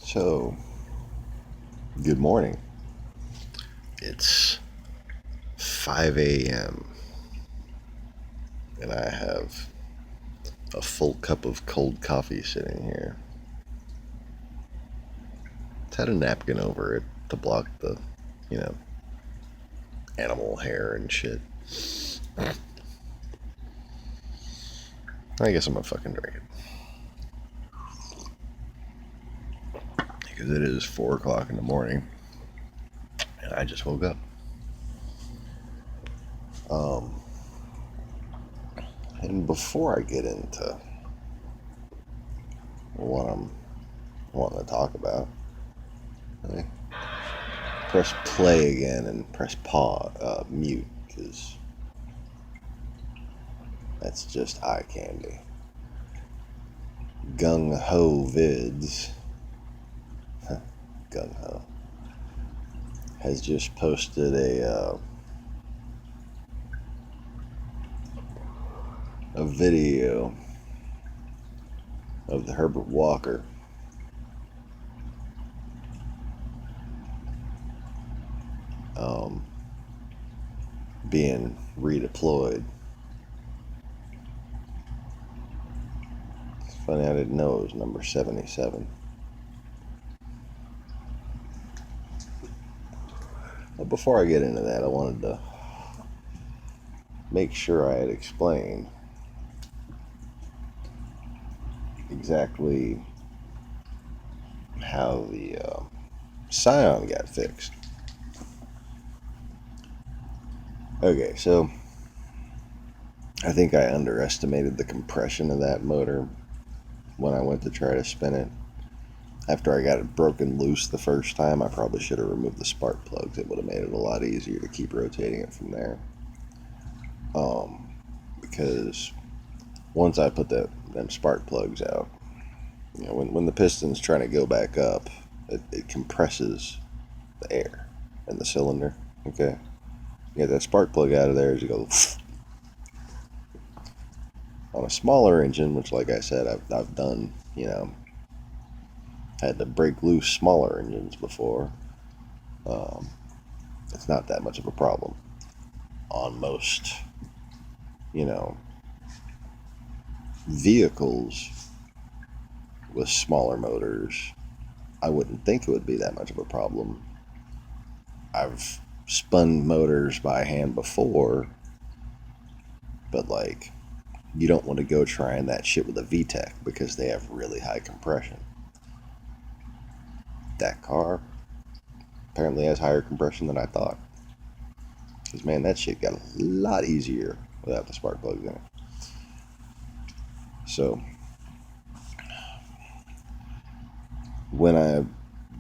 So, good morning. It's 5 a.m. and I have a full cup of cold coffee sitting here. It's had a napkin over it to block the, you know, animal hair and shit. I guess I'm gonna fucking drink it. Because it is 4 o'clock in the morning and I just woke up. Um, and before I get into what I'm wanting to talk about, let me press play again and press mute, because that's just eye candy. Gung Ho Vids, Gung Ho, has just posted a video of the Herbert Walker being redeployed. It's funny, I didn't know it was number 77. But before I get into that, I wanted to make sure I had explained exactly how the Scion got fixed. Okay, so I think I underestimated the compression of that motor when I went to try to spin it. After I got it broken loose the first time, I probably should have removed the spark plugs. It would have made it a lot easier to keep rotating it from there. Because once I put them spark plugs out, when the piston's trying to go back up, it compresses the air in the cylinder. Okay, you get that spark plug out of there as you go. On a smaller engine, which, like I said, I've done, had to break loose smaller engines before. It's not that much of a problem. On most, you know, vehicles with smaller motors, I wouldn't think it would be that much of a problem. I've spun motors by hand before, but like, you don't want to go trying that shit with a VTEC because they have really high compression. That car apparently has higher compression than I thought. Because, man, that shit got a lot easier without the spark plugs in it. So, when I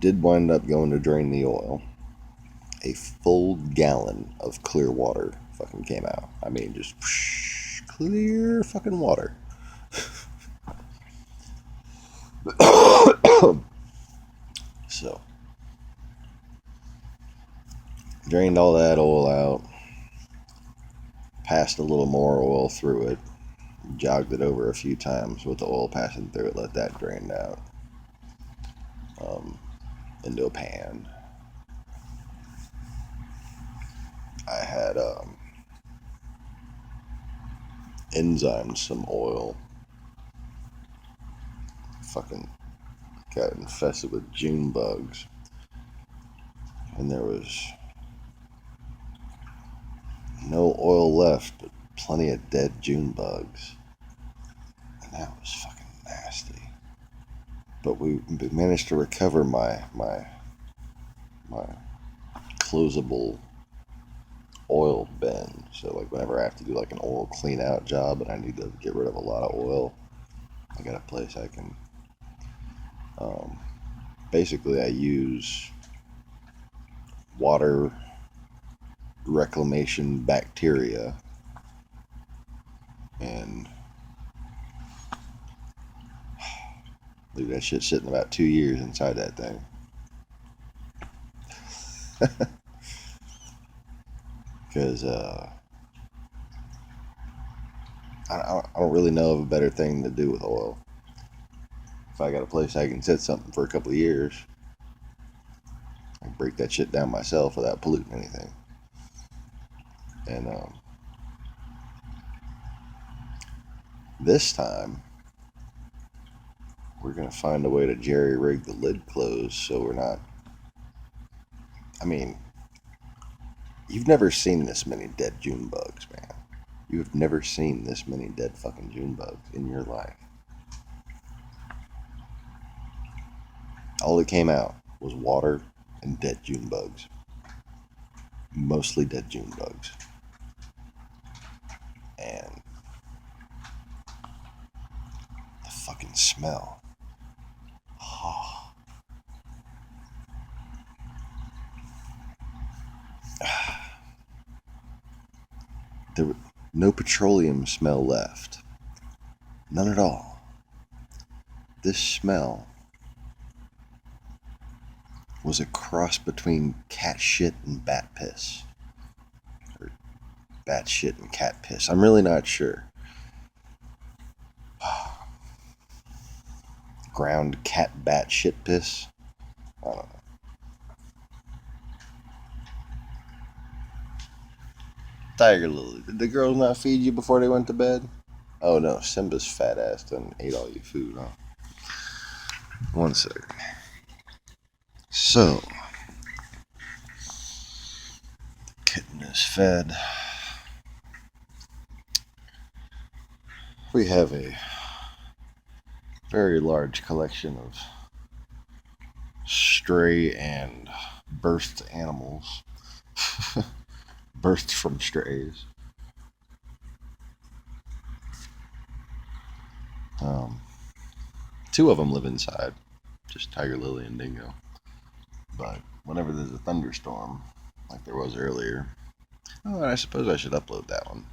did wind up going to drain the oil, a full gallon of clear water fucking came out. I mean, just clear fucking water. So, drained all that oil out, passed a little more oil through it, jogged it over a few times with the oil passing through it, let that drain out into a pan. I had enzymed some oil. Fucking got infested with June bugs. And there was no oil left, but plenty of dead June bugs. And that was fucking nasty. But we managed to recover my closable oil bin. So like whenever I have to do like an oil clean out job and I need to get rid of a lot of oil, I got a place I can basically I use water reclamation bacteria and leave that shit sitting about 2 years inside that thing. Because I don't really know of a better thing to do with oil. If I got a place I can set something for a couple of years, I can break that shit down myself without polluting anything. And this time, we're going to find a way to jerry-rig the lid closed so we're not... I mean, you've never seen this many dead June bugs, man. You have never seen this many dead fucking June bugs in your life. All that came out was water and dead June bugs. Mostly dead June bugs. And the fucking smell. Oh. There was no petroleum smell left. None at all. This smell was a cross between cat shit and bat piss. Or bat shit and cat piss. I'm really not sure. Ground cat bat shit piss? I don't know. Tiger Lily, did the girls not feed you before they went to bed? Oh no, Simba's fat ass done ate all your food, huh? One second. So, kitten is fed. We have a very large collection of stray and birthed animals. Birthed from strays. Two of them live inside, just Tiger Lily and Dingo. But whenever there's a thunderstorm, like there was earlier, oh, I suppose I should upload that one.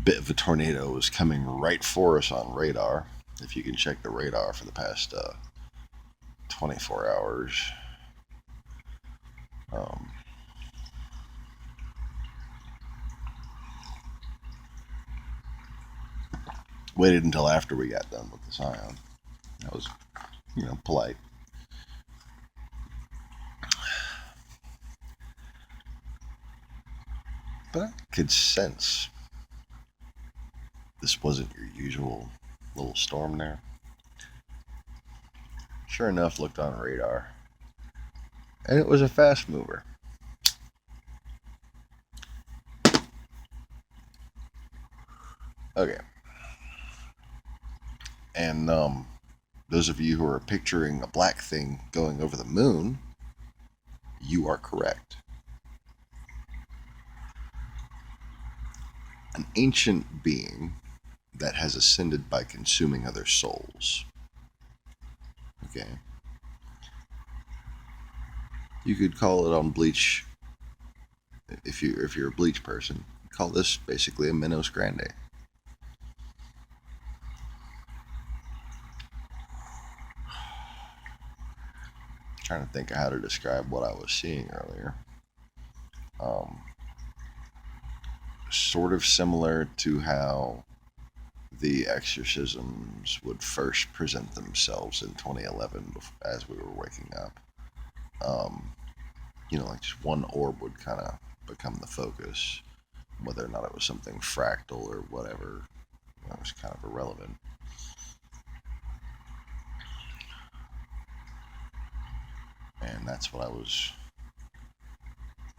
Bit of a tornado was coming right for us on radar. If you can check the radar for the past 24 hours. Waited until after we got done with the Scion. That was, polite. But I could sense this wasn't your usual little storm there. Sure enough, looked on radar. And it was a fast mover. Okay. And those of you who are picturing a black thing going over the moon, you are correct. An ancient being that has ascended by consuming other souls. Okay. You could call it on Bleach, if you're a Bleach person, call this basically a Minos Grande. Trying to think of how to describe what I was seeing earlier. Sort of similar to how the exorcisms would first present themselves in 2011 as we were waking up. Like just one orb would kind of become the focus. Whether or not it was something fractal or whatever, it was kind of irrelevant. And that's what I was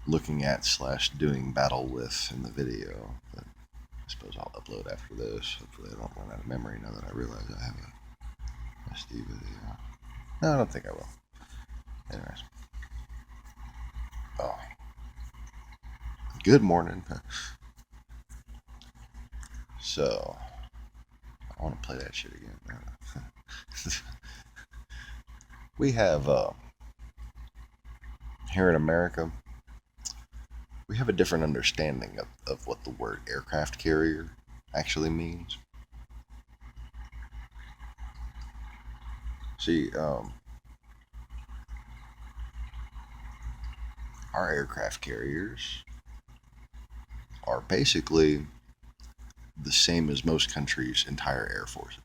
looking at / doing battle with in the video that I suppose I'll upload after this. Hopefully I don't run out of memory now that I realize I have a SD video. No, I don't think I will. Anyways. Oh. Good morning. So, I want to play that shit again. We have, here in America, we have a different understanding of what the word aircraft carrier actually means. See, our aircraft carriers are basically the same as most countries' entire air forces.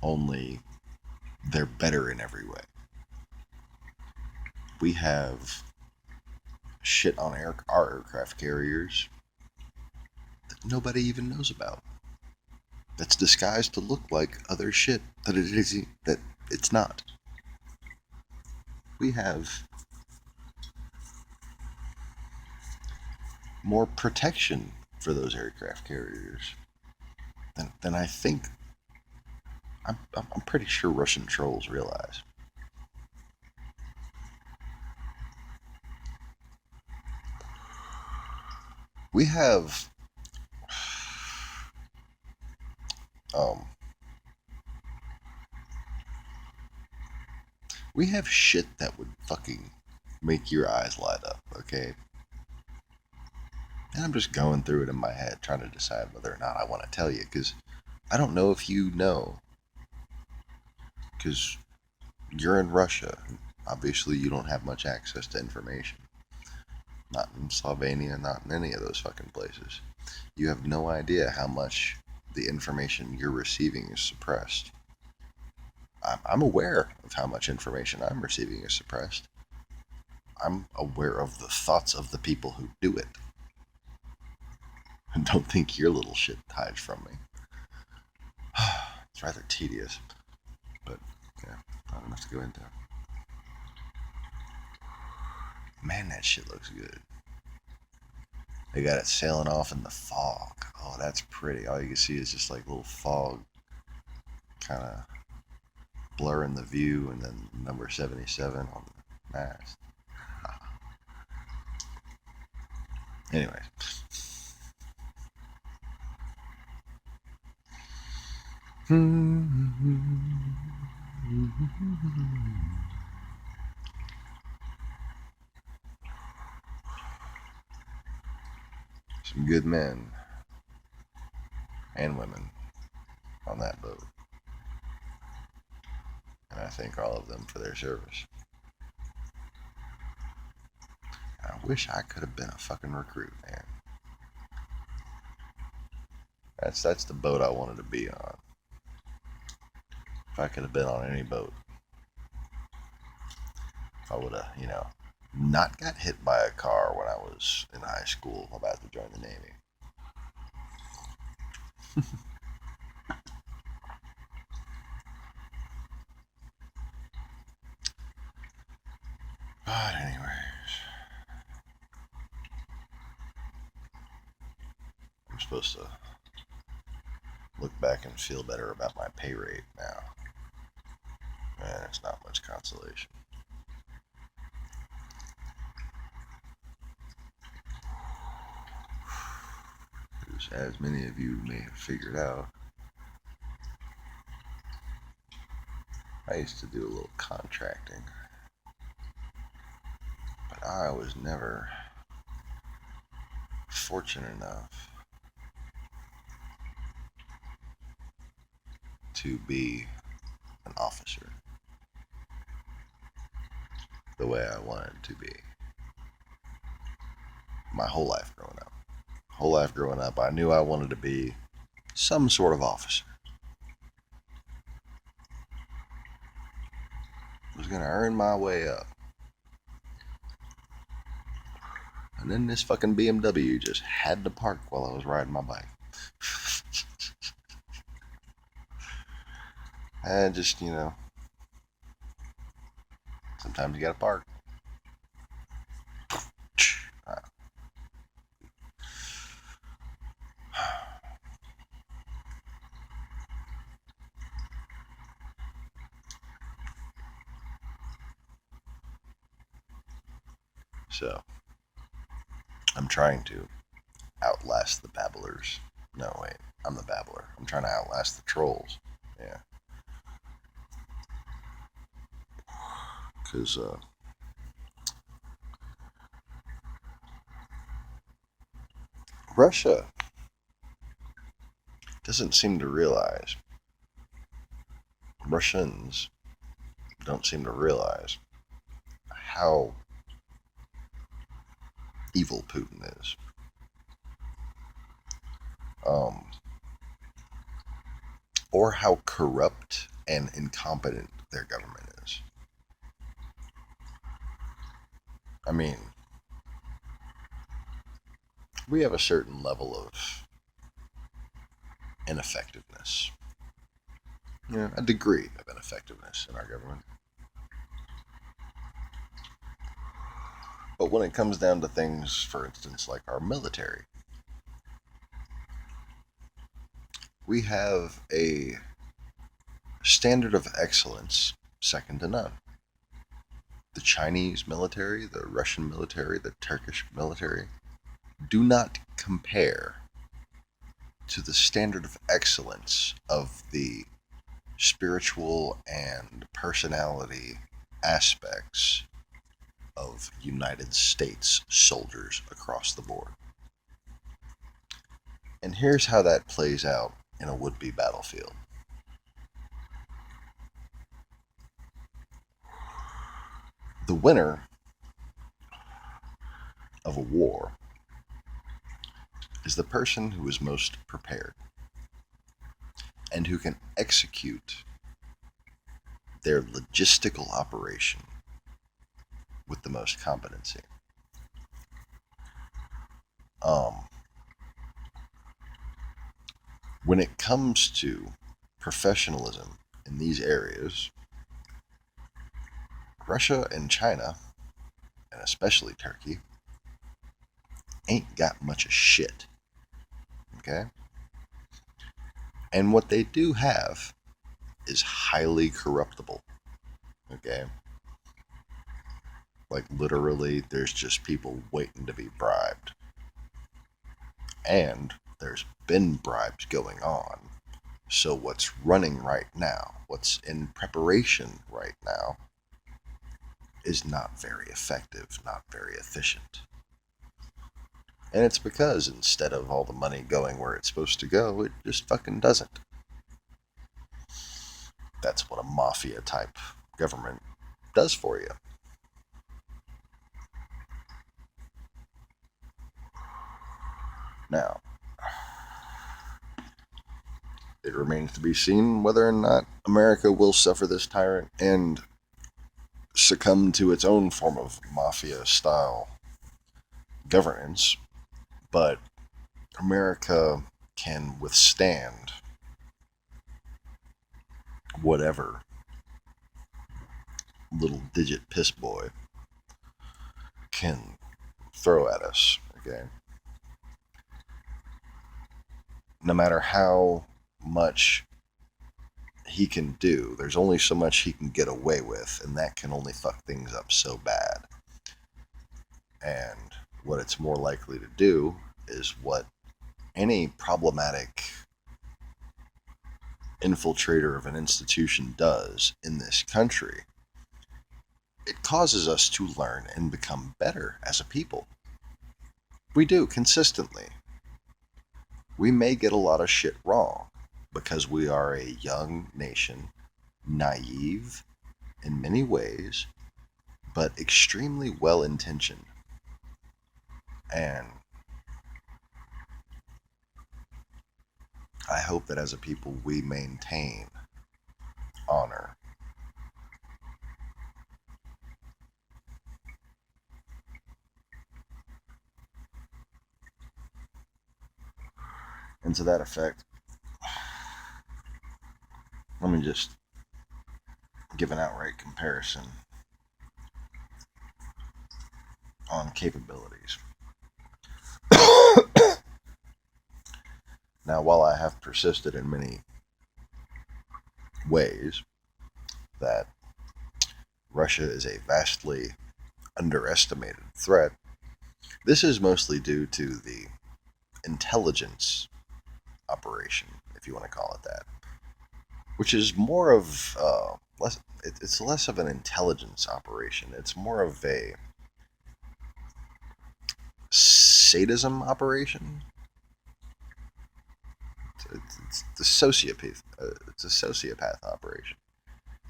Only they're better in every way. We have shit on our aircraft carriers that nobody even knows about. That's disguised to look like other shit that it's not. We have more protection for those aircraft carriers than I think. I'm pretty sure Russian trolls realize. We have we have shit that would fucking make your eyes light up, okay? And I'm just going through it in my head, trying to decide whether or not I want to tell you, because I don't know if you know. Because you're in Russia. Obviously, you don't have much access to information. Not in Slovenia, not in any of those fucking places. You have no idea how much the information you're receiving is suppressed. I'm aware of how much information I'm receiving is suppressed. I'm aware of the thoughts of the people who do it. And don't think your little shit hides from me. It's rather tedious. But, yeah, not enough to go into. Man, that shit looks good. They got it sailing off in the fog. Oh, that's pretty. All you can see is just like little fog kind of blurring the view, and then number 77 on the mast. Anyways. Some good men and women on that boat. And I thank all of them for their service. I wish I could have been a fucking recruit, man. That's the boat I wanted to be on. If I could have been on any boat, if I would have, not got hit by a car when I was in high school about to join the Navy. But anyways, I'm supposed to look back and feel better about my pay rate now. And it's not much consolation. As many of you may have figured out, I used to do a little contracting, but I was never fortunate enough to be an officer the way I wanted to be. My whole life growing up, I knew I wanted to be some sort of officer. I was gonna earn my way up. And then this fucking BMW just had to park while I was riding my bike. And just, sometimes you gotta park. So, I'm trying to outlast the babblers. No, wait, I'm the babbler. I'm trying to outlast the trolls. Yeah. Because, Russia doesn't seem to realize, Russians don't seem to realize how evil Putin is. um, or how corrupt and incompetent their government is. I mean, we have a certain level of ineffectiveness, a degree of ineffectiveness in our government. But when it comes down to things, for instance, like our military, we have a standard of excellence second to none. The Chinese military, the Russian military, the Turkish military do not compare to the standard of excellence of the spiritual and personality aspects of United States soldiers across the board. And here's how that plays out in a would-be battlefield. The winner of a war is the person who is most prepared and who can execute their logistical operation with the most competency. When it comes to professionalism in these areas, Russia and China, and especially Turkey, ain't got much of shit. Okay? And what they do have is highly corruptible. Okay? Like, literally, there's just people waiting to be bribed. And there's been bribes going on. So what's running right now, what's in preparation right now, is not very effective, not very efficient. And it's because instead of all the money going where it's supposed to go, it just fucking doesn't. That's what a mafia type government does for you. Now, it remains to be seen whether or not America will suffer this tyrant and succumb to its own form of mafia style governance. But America can withstand whatever little digit piss boy can throw at us, okay? No matter how much he can do, there's only so much he can get away with, and that can only fuck things up so bad. And what it's more likely to do is what any problematic infiltrator of an institution does in this country. It causes us to learn and become better as a people. We do, consistently. We may get a lot of shit wrong because we are a young nation, naive in many ways, but extremely well-intentioned. And I hope that as a people we maintain honor. And to that effect, let me just give an outright comparison on capabilities. Now, while I have persisted in many ways that Russia is a vastly underestimated threat, this is mostly due to the intelligence operation, if you want to call it that, which is more of it's less of an intelligence operation. It's more of a sadism operation. It's the sociopath. It's a sociopath operation.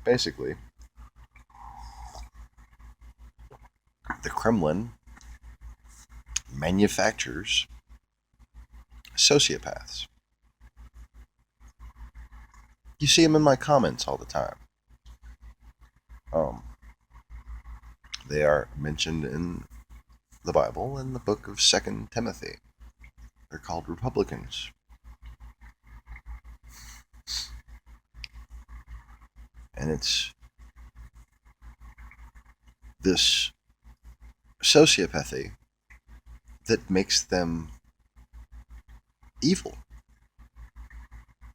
Basically, the Kremlin manufactures sociopaths. You see them in my comments all the time. They are mentioned in the Bible in the book of 2 Timothy. They're called Republicans. And it's this sociopathy that makes them evil.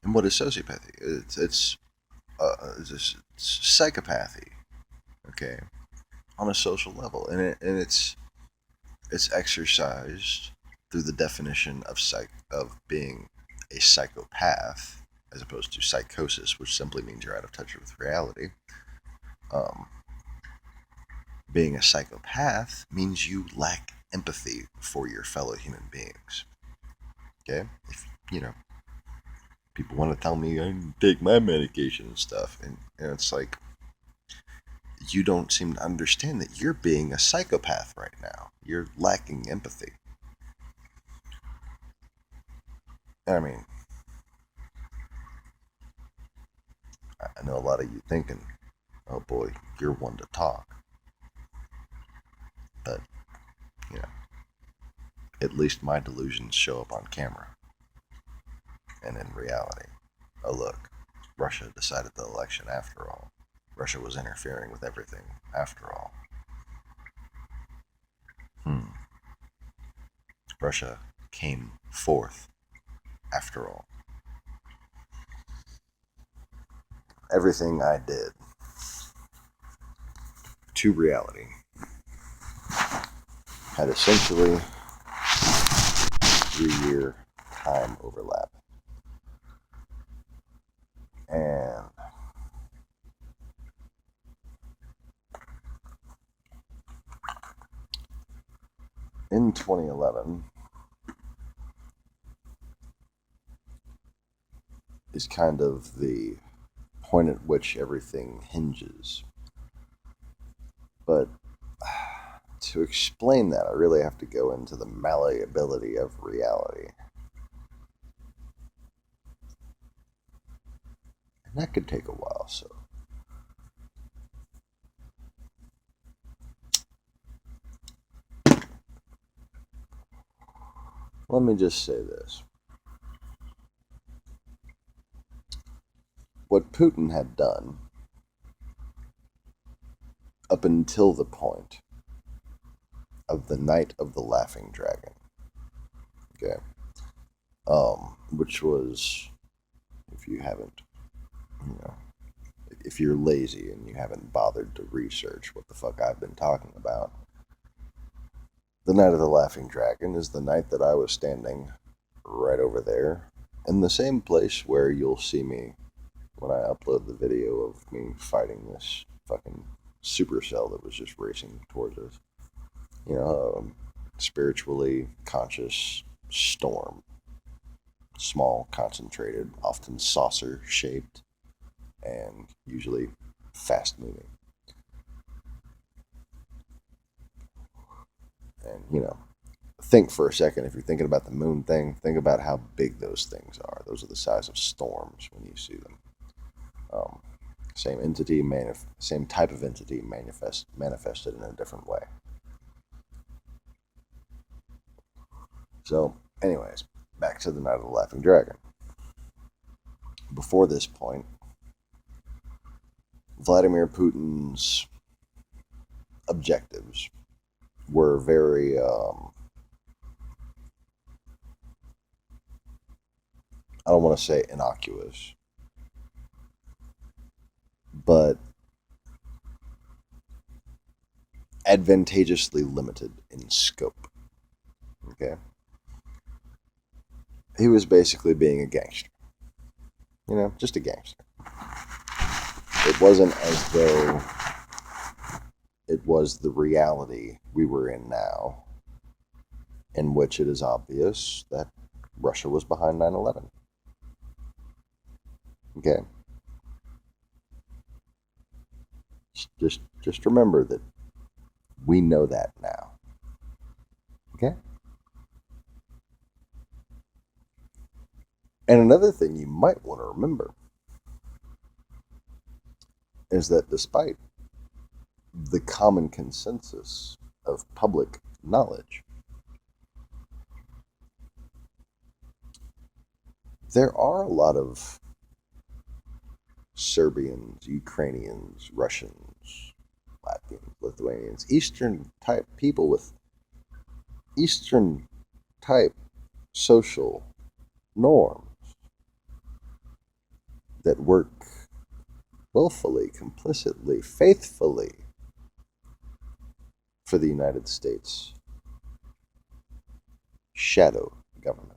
And what is sociopathy? It's psychopathy, okay, on a social level, and it's exercised through the definition of being a psychopath, as opposed to psychosis, which simply means you're out of touch with reality. Being a psychopath means you lack empathy for your fellow human beings. Okay, if people want to tell me I take my medication and stuff, and it's like, you don't seem to understand that you're being a psychopath right now. You're lacking empathy. I mean, I know a lot of you thinking, oh boy, you're one to talk. But, at least my delusions show up on camera. And in reality, oh look, Russia decided the election after all. Russia was interfering with everything after all. Russia came forth after all. Everything I did to reality had essentially 3-year time overlap. And in 2011 is kind of the point at which everything hinges. But to explain that, I really have to go into the malleability of reality. And that could take a while, so let me just say this. What Putin had done up until the point of the Night of the Laughing Dragon, okay, which was, if you haven't, if you're lazy and you haven't bothered to research what the fuck I've been talking about, the Night of the Laughing Dragon is the night that I was standing right over there, in the same place where you'll see me when I upload the video of me fighting this fucking supercell that was just racing towards us. Spiritually conscious storm. Small, concentrated, often saucer-shaped, and usually fast-moving. And, think for a second, if you're thinking about the moon thing, think about how big those things are. Those are the size of storms when you see them. Same entity, same type of entity manifested in a different way. So, anyways, back to the Night of the Laughing Dragon. Before this point, Vladimir Putin's objectives were very I don't want to say innocuous, but advantageously limited in scope. Okay? He was basically being a gangster. Just a gangster. It wasn't as though it was the reality we were in now, in which it is obvious that Russia was behind 9/11. Okay? Just remember that we know that now. Okay? And another thing you might want to remember is that despite the common consensus of public knowledge, there are a lot of Serbians, Ukrainians, Russians, Latvians, Lithuanians, Eastern type people with Eastern type social norms that work willfully, complicitly, faithfully for the United States shadow government.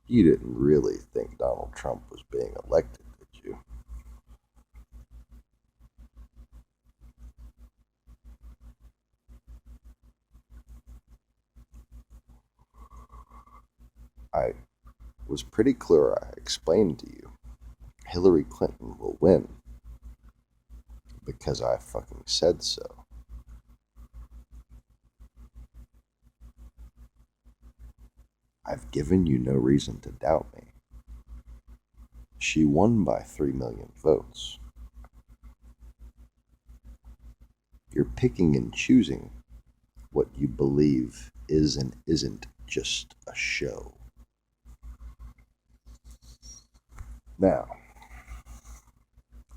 You didn't really think Donald Trump was being elected, did you? I was pretty clear. I explained to you Hillary Clinton will win because I fucking said so. I've given you no reason to doubt me. She won by 3 million votes. You're picking and choosing what you believe is and isn't just a show. Now,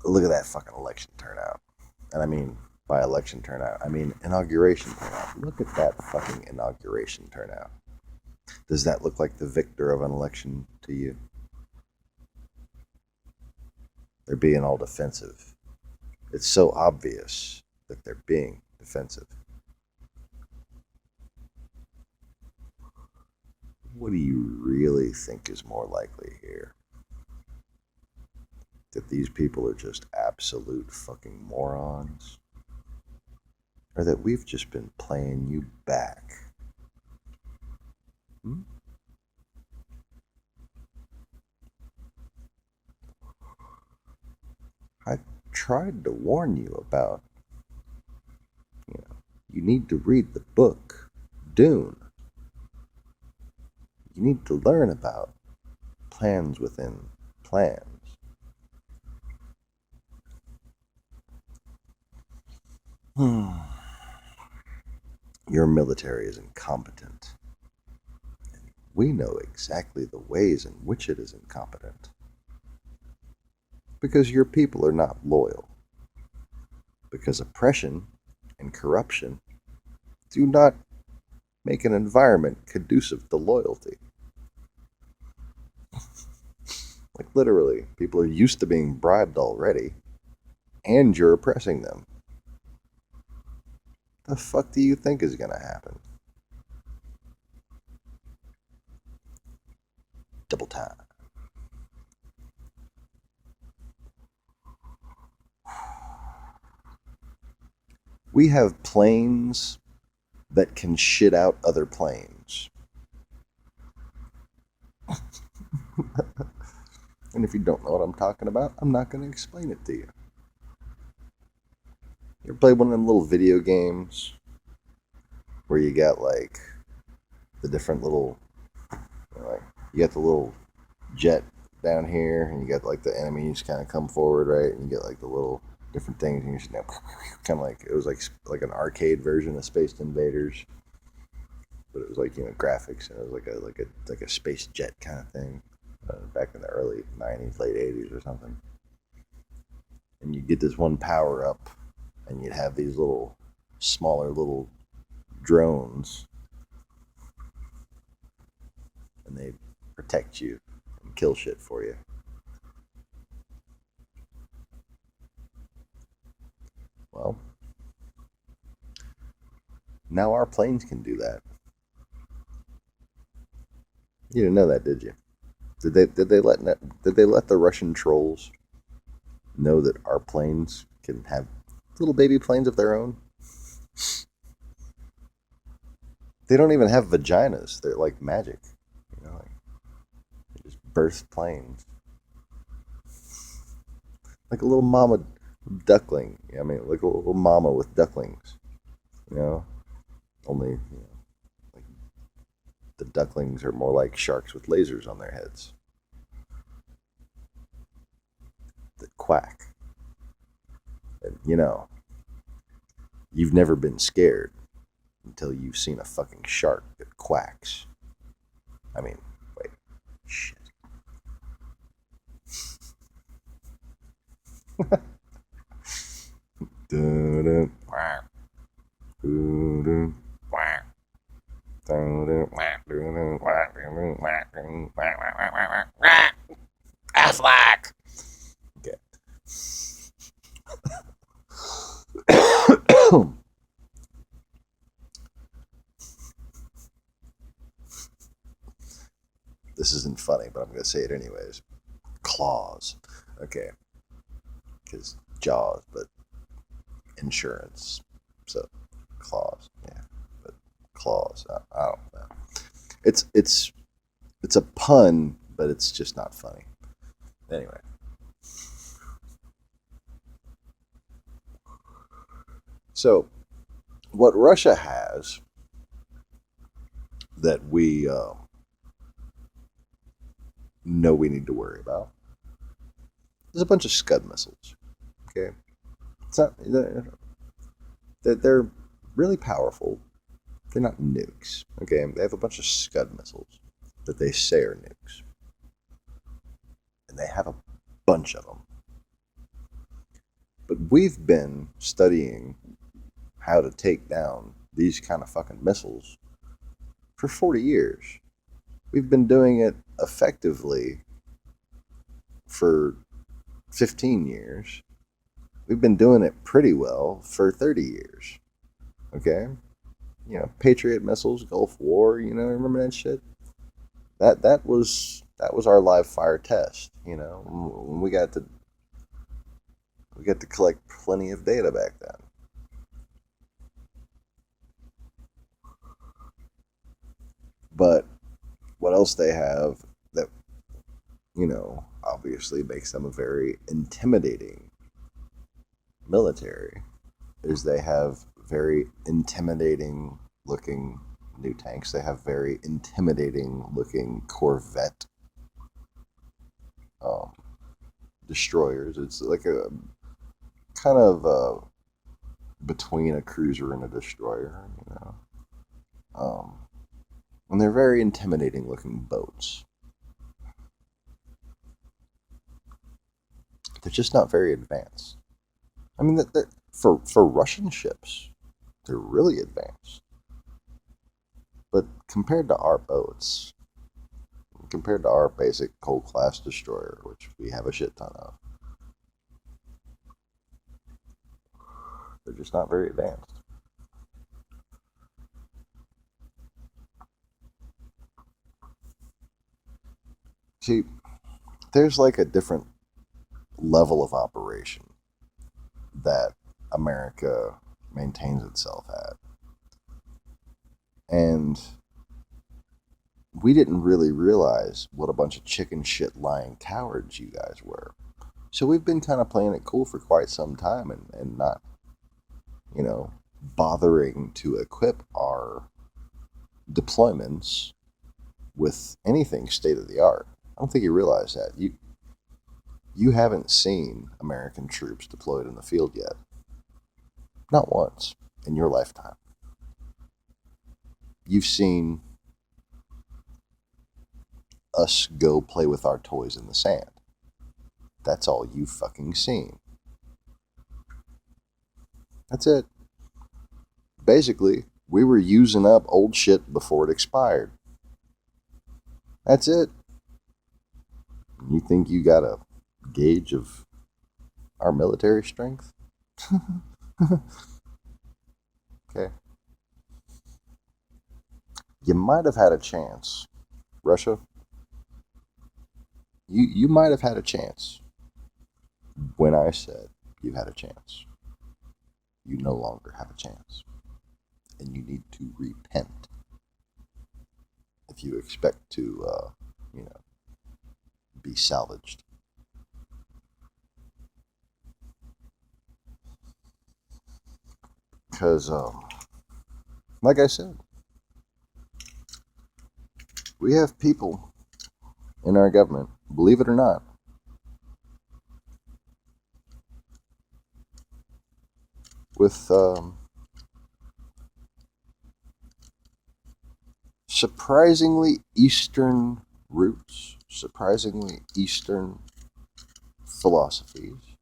look at that fucking election turnout. And I mean, by election turnout, I mean inauguration turnout. Look at that fucking inauguration turnout. Does that look like the victor of an election to you? They're being all defensive. It's so obvious that they're being defensive. What do you really think is more likely here? That these people are just absolute fucking morons? Or that we've just been playing you back? I tried to warn you about, you need to read the book, Dune. You need to learn about plans within plans. Your military is incompetent. We know exactly the ways in which it is incompetent. Because your people are not loyal. Because oppression and corruption do not make an environment conducive to loyalty. Like literally, people are used to being bribed already, and you're oppressing them. The fuck do you think is gonna happen? Double time. We have planes that can shit out other planes. And if you don't know what I'm talking about, I'm not going to explain it to you. You ever played one of them little video games where you got like the different little, like you got the little jet down here, and you got like the enemies kind of come forward, right? And you get like the little different things, and you just kind of like it was like an arcade version of Space Invaders, but it was like graphics, and it was like a space jet kind of thing back in the early '90s, late '80s or something. And you get this one power up, and you'd have these little smaller little drones, and they protect you and kill shit for you. Well, now our planes can do that. You didn't know that, did you? Did they let the Russian trolls know that our planes can have little baby planes of their own? They don't even have vaginas. They're like magic. Like they just birth planes. Like a little mama duckling. I mean, like a little mama with ducklings. You know, only like the ducklings are more like sharks with lasers on their heads that quack. And, you've never been scared until you've seen a fucking shark that quacks. I mean, wait, shit. Affleck. Okay. This isn't funny, but I'm going to say it anyways. Claws. Okay. Because Jaws, but insurance. So, claws. Yeah. But claws. I don't know. It's a pun, but it's just not funny. Anyway. So, what Russia has that we know we need to worry about is a bunch of Scud missiles. Okay, it's not they're really powerful. They're not nukes. Okay, they have a bunch of Scud missiles that they say are nukes, and they have a bunch of them. But we've been studying how to take down these kind of fucking missiles for 40 years. We've been doing it effectively for 15 years. We've been doing it pretty well for 30 years. Okay? Patriot missiles, Gulf War, remember that shit? That was our live fire test, when we got to collect plenty of data back then. But what else they have that, obviously makes them a very intimidating military is they have very intimidating looking new tanks. They have very intimidating looking Corvette destroyers. It's like a kind of between a cruiser and a destroyer, and they're very intimidating looking boats. They're just not very advanced. I mean, for Russian ships, they're really advanced. But compared to our boats, compared to our basic coal class destroyer, which we have a shit ton of, they're just not very advanced. See, there's like a different level of operation that America maintains itself at. And we didn't really realize what a bunch of chicken shit lying cowards you guys were. So we've been kind of playing it cool for quite some time and not, bothering to equip our deployments with anything state of the art. I don't think you realize that. You haven't seen American troops deployed in the field yet. Not once in your lifetime. You've seen us go play with our toys in the sand. That's all you've fucking seen. That's it. Basically, we were using up old shit before it expired. That's it. You think you got a gauge of our military strength? Okay. You might have had a chance, Russia. You might have had a chance when I said you had a chance. You no longer have a chance. And you need to repent if you expect to, be salvaged. Because, like I said, We have people in our government, believe it or not, with surprisingly Eastern roots, surprisingly Eastern philosophies.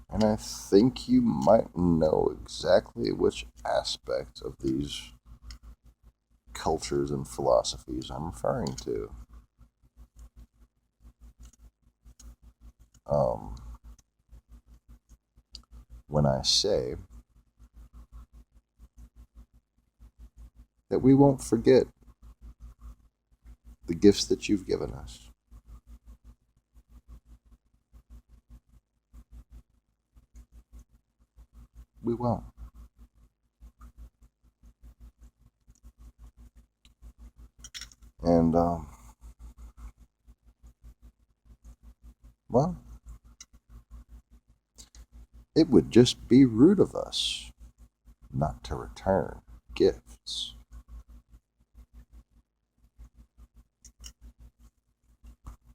And I think you might know exactly which aspect of these cultures and philosophies I'm referring to. Um, when I say that we won't forget the gifts that you've given us. We won't. And, well, it would just be rude of us not to return gifts.